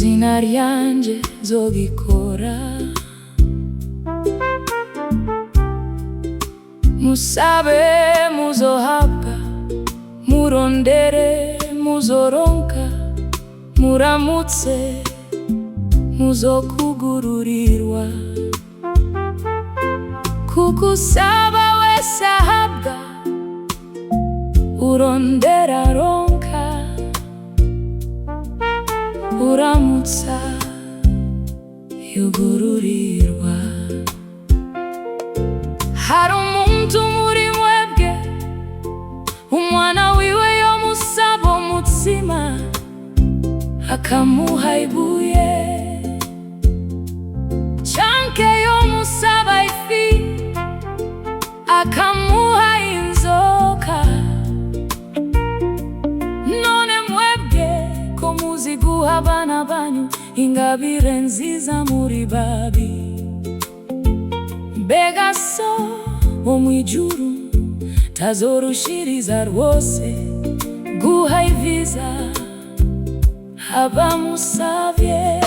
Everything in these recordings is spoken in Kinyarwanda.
Mwizina ryanje nzogikora. Musabe muzohabwa, murondere muzoronka, muramutse muzokugururirwa. Kuko usaba wese ahabwa, urondera aronka, uramutsa yugururirwa. Hari umuntu muri mwebwe, umwana wiwe yomusaba umutsima, akamuha ibuye, canke yomusaba ifi, akamuha inzoka. None mwebwe ko muzi guha abana banyu ingabire nziza muri babi, mbega so wo mwijuru tazorushiriza rwose guha iviza abamusavye?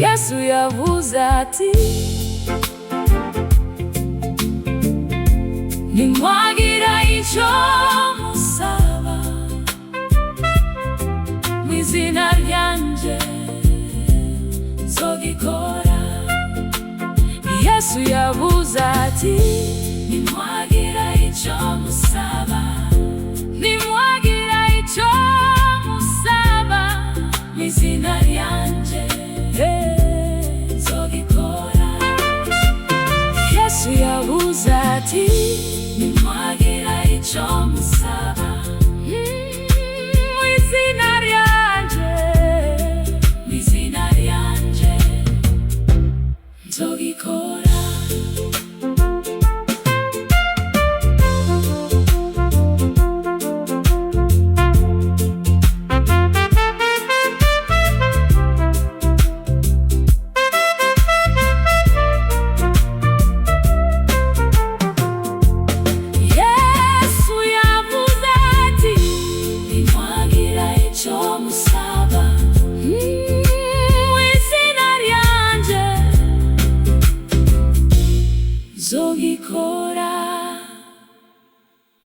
Yesu yavuze ati, nimwagira ico musaba mwizina ryanje nzogikora. Yesu yavuze ati, nimwagira ico musaba, nimwagira ico musaba mwizina ryanje nzogikora. Yesu yavuze ati, nimwagira ico musaba mwizina ryanje, mwizina ryanje nzogikora. Nzogikora.